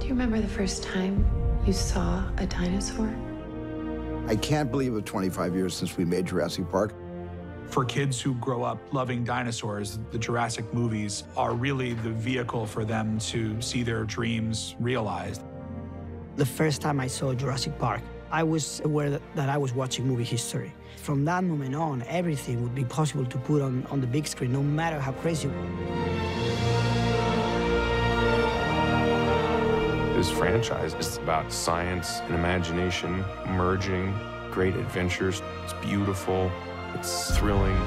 Do you remember the first time you saw a dinosaur? I can't believe it's 25 years since we made Jurassic Park. For kids who grow up loving dinosaurs, the Jurassic movies are really the vehicle for them to see their dreams realized. The first time I saw Jurassic Park, I was aware that I was watching movie history. From that moment on, everything would be possible to put on the big screen, no matter how crazy it was. This franchise is about science and imagination merging, great adventures. It's beautiful, it's thrilling.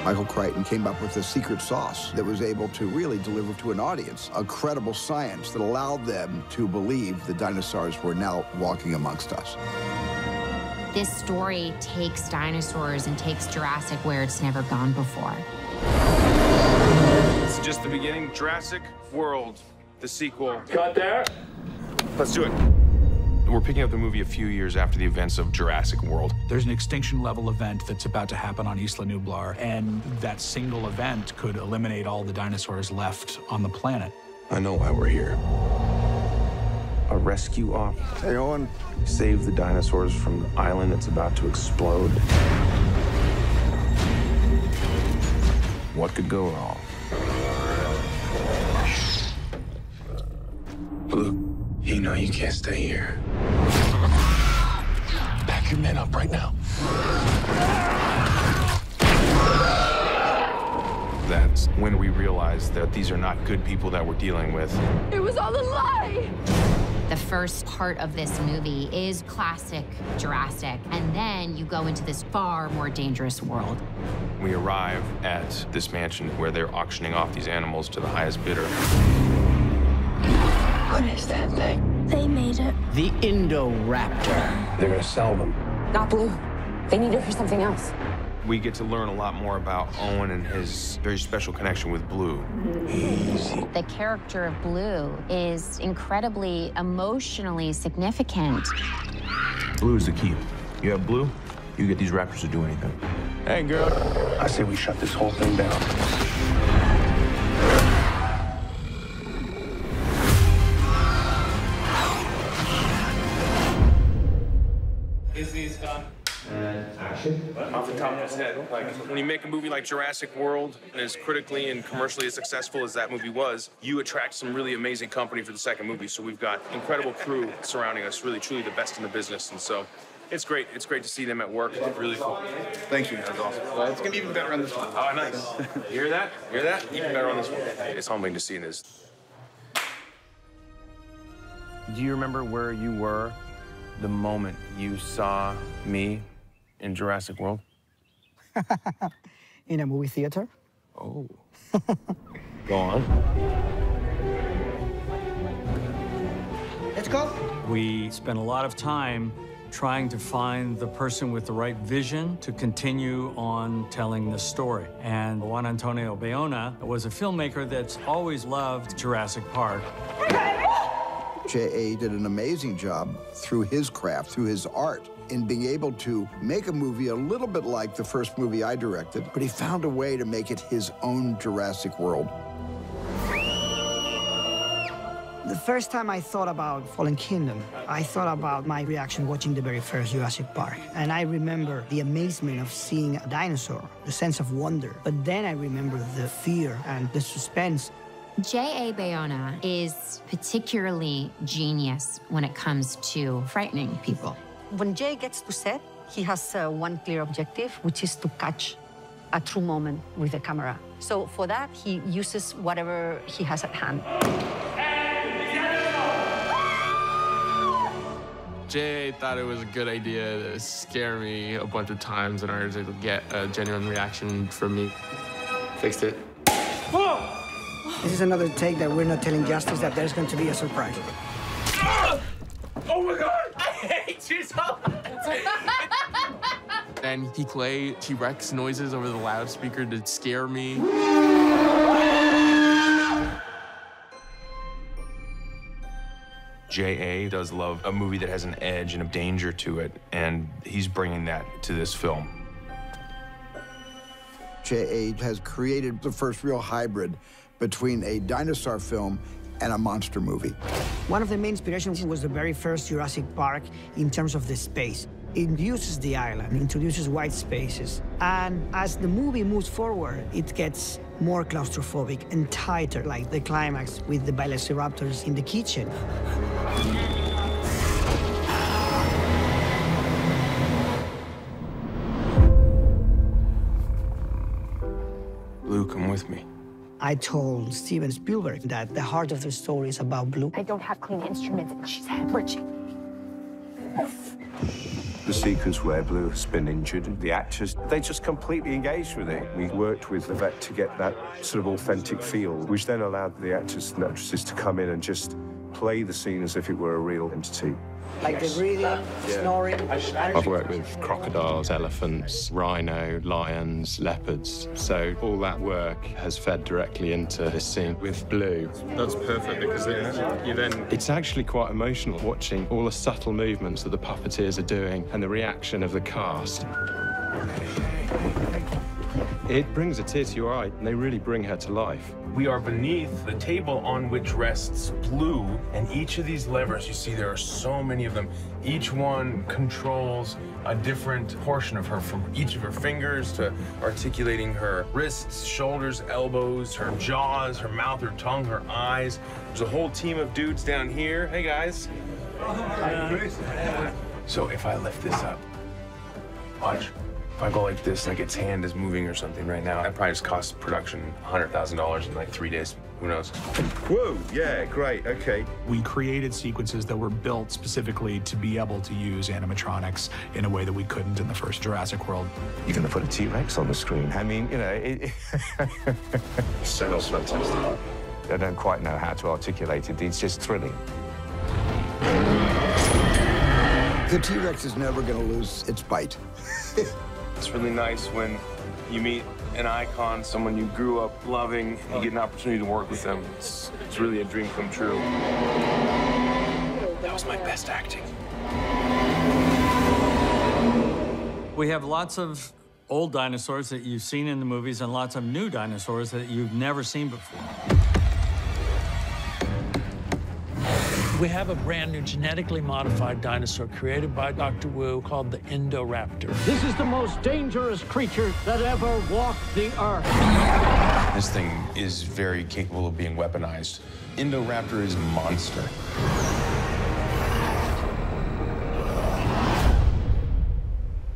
Michael Crichton came up with a secret sauce that was able to really deliver to an audience a credible science that allowed them to believe the dinosaurs were now walking amongst us. This story takes dinosaurs and takes Jurassic where it's never gone before. It's just the beginning. Jurassic World, the sequel. Cut there. Let's do it. We're picking up the movie a few years after the events of Jurassic World. There's an extinction level event that's about to happen on Isla Nublar, and that single event could eliminate all the dinosaurs left on the planet. I know why we're here. A rescue op. Hey, Owen. Save the dinosaurs from the island that's about to explode. What could go wrong? Luke, you know you can't stay here. Pack your men up right now. That's when we realized that these are not good people that we're dealing with. It was all a lie! The first part of this movie is classic Jurassic, and then you go into this far more dangerous world. We arrive at this mansion where they're auctioning off these animals to the highest bidder. What is that thing? They made it. The Indoraptor. They're gonna sell them. Not Blue. They need it for something else. We get to learn a lot more about Owen and his very special connection with Blue. Easy. The character of Blue is incredibly emotionally significant. Blue's the key. You have Blue, you get these raptors to do anything. Hey, girl. I say we shut this whole thing down. Disney's done. Off the top of his head, like when you make a movie like Jurassic World and as critically and commercially as successful as that movie was, you attract some really amazing company for the second movie. So we've got incredible crew surrounding us, really truly the best in the business. And so it's great. It's great to see them at work. Really cool. Thank you. That's awesome. Well, it's gonna be even better on this one. Oh, nice. You hear that? You hear that? Even better on this one. It's humbling to see this. Do you remember where you were the moment you saw me in Jurassic World? In a movie theater. Oh. Go on. Let's go. We spent a lot of time trying to find the person with the right vision to continue on telling the story. And Juan Antonio Bayona was a filmmaker that's always loved Jurassic Park. J.A. did an amazing job through his craft, through his art, in being able to make a movie a little bit like the first movie I directed, but he found a way to make it his own Jurassic World. The first time I thought about Fallen Kingdom, I thought about my reaction watching the very first Jurassic Park. And I remember the amazement of seeing a dinosaur, the sense of wonder. But then I remember the fear and the suspense. J.A. Bayona is particularly genius when it comes to frightening people. When Jay gets to set, he has one clear objective, which is to catch a true moment with the camera. So for that, he uses whatever he has at hand. Jay thought it was a good idea to scare me a bunch of times in order to get a genuine reaction from me. Fixed it. Whoa! This is another take that we're not telling Justice that there's going to be a surprise. Oh my God! I hate you so much! And he played T-Rex noises over the loudspeaker to scare me. J.A. does love a movie that has an edge and a danger to it, and he's bringing that to this film. J.A. has created the first real hybrid between a dinosaur film and a monster movie. One of the main inspirations was the very first Jurassic Park in terms of the space. It uses the island, introduces white spaces, and as the movie moves forward, it gets more claustrophobic and tighter, like the climax with the velociraptors in the kitchen. Blue, come with me. I told Steven Spielberg that the heart of the story is about Blue. I don't have clean instruments, and she's hemorrhaging. The sequence where Blue has been injured, the actors, they just completely engaged with it. We worked with the vet to get that sort of authentic feel, which then allowed the actors and actresses to come in and just play the scene as if it were a real entity. Like the breathing, snoring. I've worked with crocodiles, elephants, rhino, lions, leopards. So all that work has fed directly into this scene with Blue. That's perfect because you then... It's actually quite emotional watching all the subtle movements that the puppeteers are doing and the reaction of the cast. It brings a tear to your eye, and they really bring her to life. We are beneath the table on which rests Blue, and each of these levers, you see there are so many of them. Each one controls a different portion of her, from each of her fingers to articulating her wrists, shoulders, elbows, her jaws, her mouth, her tongue, her eyes. There's a whole team of dudes down here. Hey, guys. So if I lift this up, watch. If I go like this, like its hand is moving or something right now, that probably just cost production $100,000 in like 3 days. Who knows? Whoa, yeah, great, okay. We created sequences that were built specifically to be able to use animatronics in a way that we couldn't in the first Jurassic World. You're going to put a T-Rex on the screen. I mean, you know, it sounds fantastic. I don't quite know how to articulate it. It's just thrilling. The T-Rex is never going to lose its bite. It's really nice when you meet an icon, someone you grew up loving, and you get an opportunity to work with them. It's really a dream come true. That was my best acting. We have lots of old dinosaurs that you've seen in the movies and lots of new dinosaurs that you've never seen before. We have a brand new genetically modified dinosaur created by Dr. Wu called the Indoraptor. This is the most dangerous creature that ever walked the earth. This thing is very capable of being weaponized. Indoraptor is a monster.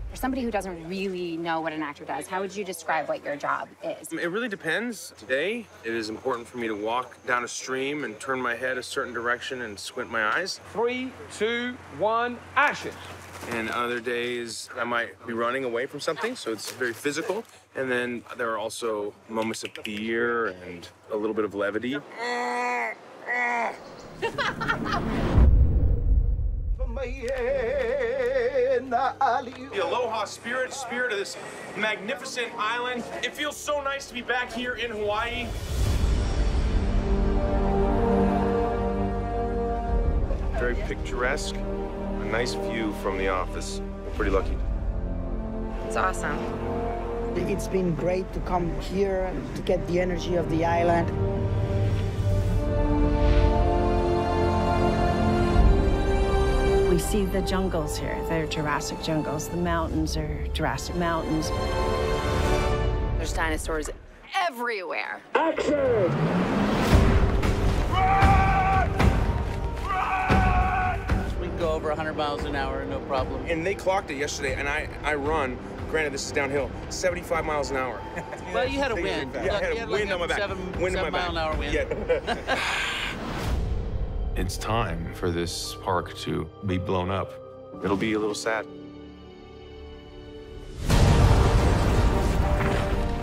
For somebody who doesn't really know what an actor does, how would you describe what your job is? It really depends. Today, it is important for me to walk down a stream and turn my head a certain direction and squint my eyes. 3, 2, 1, action. And other days, I might be running away from something, so it's very physical. And then there are also moments of fear and a little bit of levity. The aloha spirit of this magnificent island. It feels so nice to be back here in Hawaii. Very picturesque. A nice view from the office. We're pretty lucky. It's awesome. It's been great to come here to get the energy of the island. We see the jungles here. They're Jurassic jungles. The mountains are Jurassic mountains. There's dinosaurs everywhere. Action! We can go over 100 miles an hour, no problem. And they clocked it yesterday, and I run, granted this is downhill, 75 miles an hour. Well, you had a wind. Yeah, I had a wind on my back. Wind on my back. 7 mile an hour wind. Yeah. It's time for this park to be blown up. It'll be a little sad.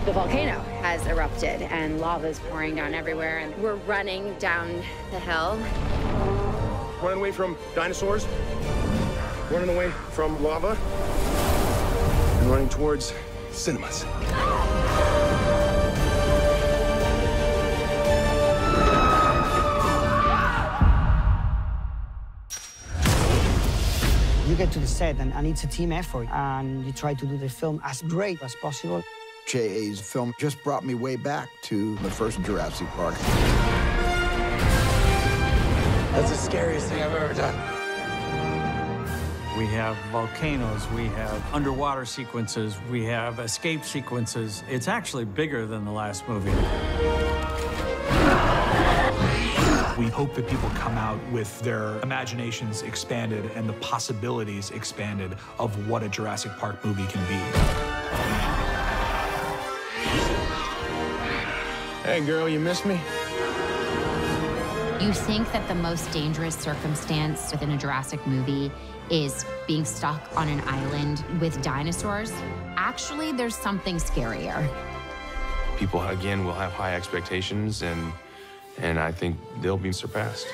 The volcano has erupted and lava's pouring down everywhere, and we're running down the hill. Running away from dinosaurs, running away from lava, and running towards cinemas. You get to the set, and it's a team effort, and you try to do the film as great as possible. J.A.'s film just brought me way back to the first Jurassic Park. That's the scariest thing I've ever done. We have volcanoes, we have underwater sequences, we have escape sequences. It's actually bigger than the last movie. We hope that people come out with their imaginations expanded and the possibilities expanded of what a Jurassic Park movie can be. Hey, girl, you miss me? You think that the most dangerous circumstance within a Jurassic movie is being stuck on an island with dinosaurs? Actually, there's something scarier. People, again, will have high expectations, and I think they'll be surpassed.